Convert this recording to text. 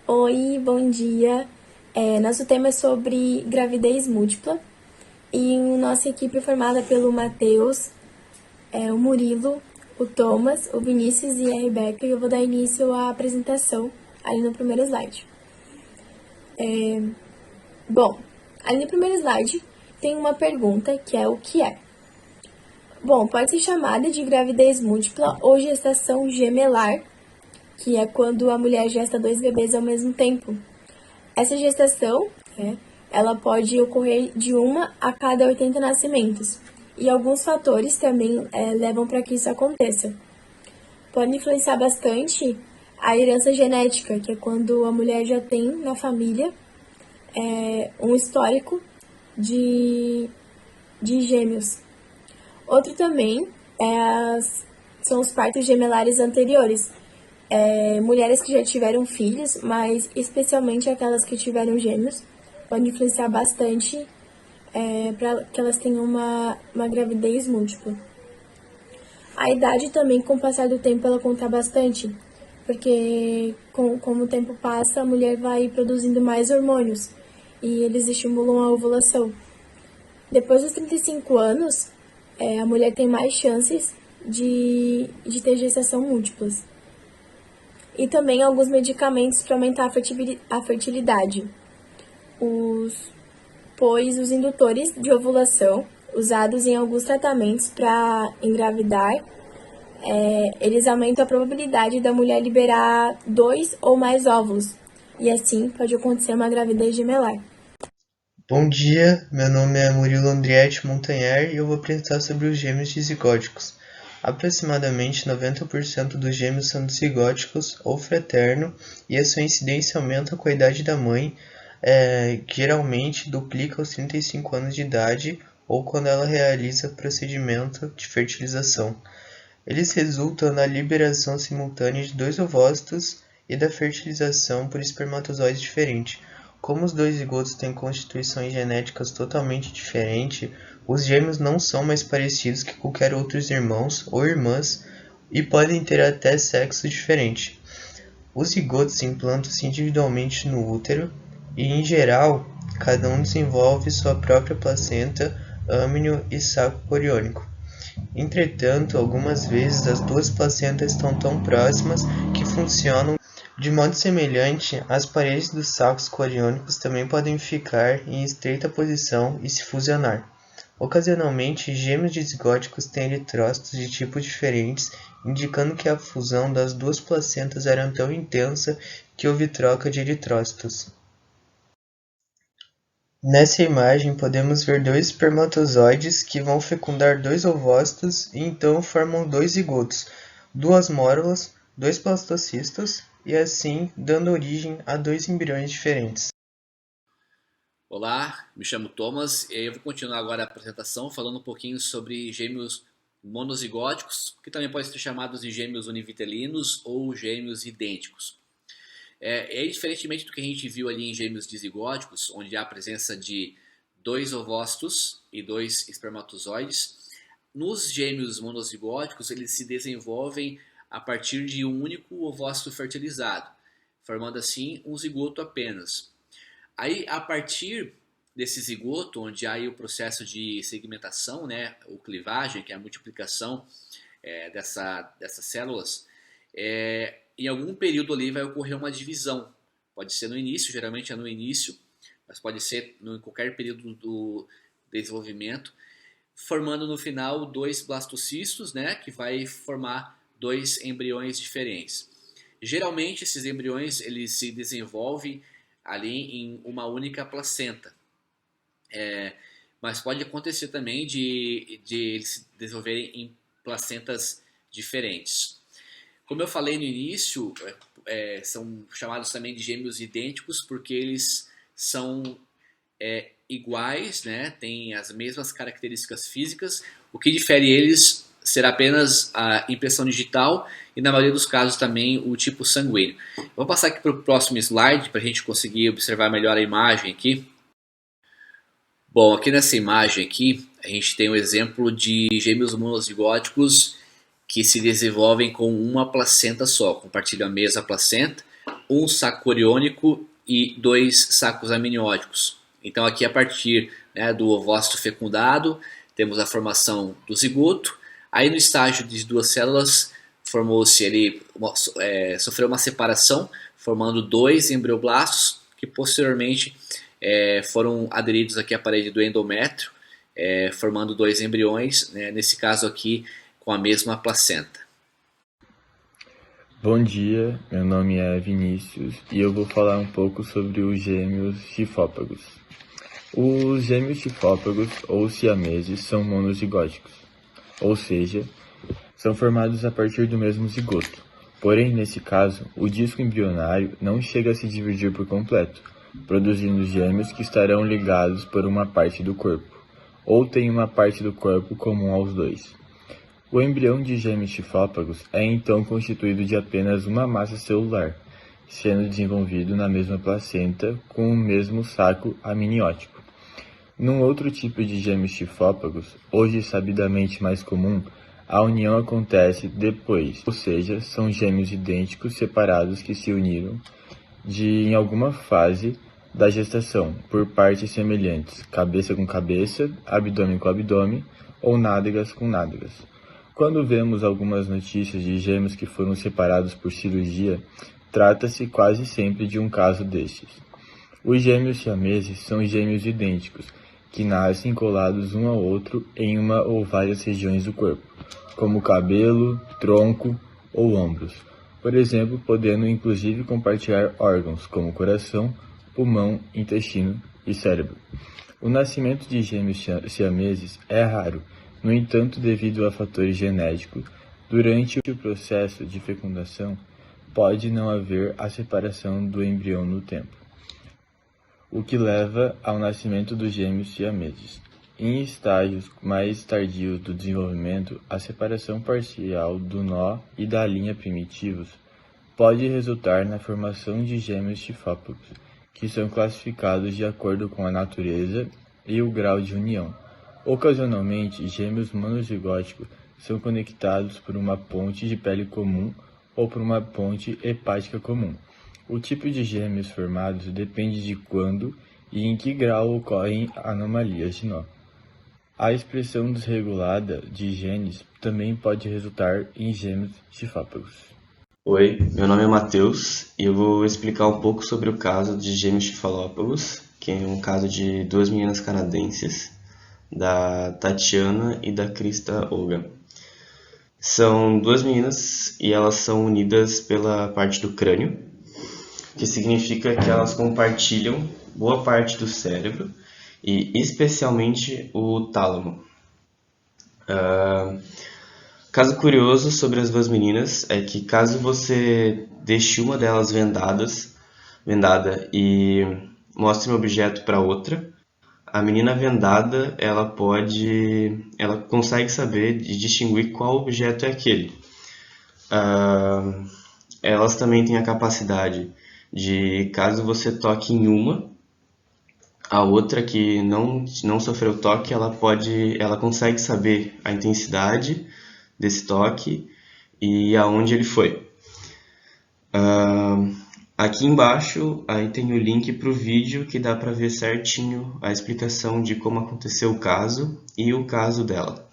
Oi, bom dia. Nosso tema é sobre gravidez múltipla e nossa equipe é formada pelo Matheus, o Murilo, o Thomas, o Vinícius e a Rebeca, e eu vou dar início à apresentação ali no primeiro slide. Bom, ali no primeiro slide tem uma pergunta que é o que é? Bom, pode ser chamada de gravidez múltipla ou gestação gemelar, que é quando a mulher gesta dois bebês ao mesmo tempo. Essa gestação, ela pode ocorrer de 1 a cada 80 nascimentos. E alguns fatores também levam para que isso aconteça. Pode influenciar bastante a herança genética, que é quando a mulher já tem na família um histórico de, de gêmeos. Outro também são os partos gemelares anteriores. Mulheres que já tiveram filhos, mas especialmente aquelas que tiveram gêmeos, pode influenciar bastante para que elas tenham uma gravidez múltipla. A idade também, com o passar do tempo, ela conta bastante, porque como o tempo passa, a mulher vai produzindo mais hormônios e eles estimulam a ovulação. Depois dos 35 anos, a mulher tem mais chances de ter gestação múltiplas. E também alguns medicamentos para aumentar a fertilidade. Pois os indutores de ovulação, usados em alguns tratamentos para engravidar, eles aumentam a probabilidade da mulher liberar 2 ou mais óvulos, e assim pode acontecer uma gravidez gemelar. Bom dia, meu nome é Murilo Andrietti Montanher e eu vou apresentar sobre os gêmeos dizigóticos. Aproximadamente 90% dos gêmeos são dizigóticos ou fraterno e a sua incidência aumenta com a idade da mãe, geralmente duplica aos 35 anos de idade ou quando ela realiza procedimento de fertilização. Eles resultam na liberação simultânea de dois ovócitos e da fertilização por espermatozoides diferentes. Como os dois zigotos têm constituições genéticas totalmente diferentes, os gêmeos não são mais parecidos que qualquer outros irmãos ou irmãs e podem ter até sexo diferente. Os zigotos implantam-se individualmente no útero e, em geral, cada um desenvolve sua própria placenta, âmnio e saco coriônico. Entretanto, algumas vezes as duas placentas estão tão próximas que funcionam de modo semelhante. As paredes dos sacos coriônicos também podem ficar em estreita posição e se fusionar. Ocasionalmente, gêmeos dizigóticos têm eritrócitos de tipos diferentes, indicando que a fusão das duas placentas era tão intensa que houve troca de eritrócitos. Nessa imagem podemos ver dois espermatozoides que vão fecundar dois ovócitos e então formam dois zigotos, duas mórulas, dois blastocistos e assim dando origem a dois embriões diferentes. Olá, me chamo Thomas e eu vou continuar agora a apresentação falando um pouquinho sobre gêmeos monozigóticos, que também podem ser chamados de gêmeos univitelinos ou gêmeos idênticos. Diferentemente do que a gente viu ali em gêmeos dizigóticos, onde há a presença de dois ovócitos e dois espermatozoides, nos gêmeos monozigóticos eles se desenvolvem a partir de um único ovócito fertilizado, formando assim um zigoto apenas. Aí, a partir desse zigoto, onde há aí o processo de segmentação, né, ou clivagem, que é a multiplicação dessas células, em algum período ali vai ocorrer uma divisão. Pode ser no início, geralmente é no início, mas pode ser em qualquer período do desenvolvimento, formando no final dois blastocistos, né, que vai formar dois embriões diferentes. Geralmente esses embriões eles se desenvolvem ali em uma única placenta. Mas pode acontecer também de eles se desenvolverem em placentas diferentes. Como eu falei no início, são chamados também de gêmeos idênticos porque eles são iguais, né? Têm as mesmas características físicas. O que difere eles será apenas a impressão digital e, na maioria dos casos, também o tipo sanguíneo. Vou passar aqui para o próximo slide para a gente conseguir observar melhor a imagem aqui. Bom, aqui nessa imagem aqui, a gente tem um exemplo de gêmeos monozigóticos que se desenvolvem com uma placenta só, compartilham a mesma placenta. um saco coriônico e 2 sacos amnióticos. Então aqui a partir, né, do ovócito fecundado, temos a formação do zigoto. Aí no estágio de 2 células, sofreu uma separação, formando 2 embrioblastos, que posteriormente foram aderidos aqui à parede do endométrio, formando 2 embriões, né, nesse caso aqui com a mesma placenta. Bom dia, meu nome é Vinícius e eu vou falar um pouco sobre os gêmeos chifópagos. Os gêmeos chifópagos ou siameses são monozigóticos, ou seja, são formados a partir do mesmo zigoto. Porém, nesse caso, o disco embrionário não chega a se dividir por completo, produzindo gêmeos que estarão ligados por uma parte do corpo, ou têm uma parte do corpo comum aos dois. O embrião de gêmeos chifópagos é então constituído de apenas uma massa celular, sendo desenvolvido na mesma placenta com o mesmo saco amniótico. Num outro tipo de gêmeos chifópagos, hoje sabidamente mais comum, a união acontece depois, ou seja, são gêmeos idênticos separados que se uniram em alguma fase da gestação, por partes semelhantes, cabeça com cabeça, abdômen com abdômen ou nádegas com nádegas. Quando vemos algumas notícias de gêmeos que foram separados por cirurgia, trata-se quase sempre de um caso destes. Os gêmeos siameses são gêmeos idênticos, que nascem colados um ao outro em uma ou várias regiões do corpo, como cabelo, tronco ou ombros. Por exemplo, podendo inclusive compartilhar órgãos como coração, pulmão, intestino e cérebro. O nascimento de gêmeos siameses é raro, no entanto, devido a fatores genéticos, durante o processo de fecundação, pode não haver a separação do embrião no tempo, o que leva ao nascimento dos gêmeos siameses. Em estágios mais tardios do desenvolvimento, a separação parcial do nó e da linha primitivos pode resultar na formação de gêmeos chifópagos, que são classificados de acordo com a natureza e o grau de união. Ocasionalmente, gêmeos monozigóticos são conectados por uma ponte de pele comum ou por uma ponte hepática comum. O tipo de gêmeos formados depende de quando e em que grau ocorrem anomalias de nó. A expressão desregulada de genes também pode resultar em gêmeos chifópagos. Oi, meu nome é Matheus e eu vou explicar um pouco sobre o caso de gêmeos chifalópagos, que é um caso de 2 meninas canadenses, da Tatiana e da Krista Olga. São 2 meninas e elas são unidas pela parte do crânio, que significa que elas compartilham boa parte do cérebro e especialmente o tálamo. Caso curioso sobre as 2 meninas é que caso você deixe uma delas vendada e mostre um objeto para outra, a menina vendada ela consegue saber e distinguir qual objeto é aquele. Elas também têm a capacidade de, caso você toque em uma, a outra que não sofreu toque, ela consegue saber a intensidade desse toque e aonde ele foi. Aqui embaixo aí tem o link para o vídeo que dá para ver certinho a explicação de como aconteceu o caso e o caso dela.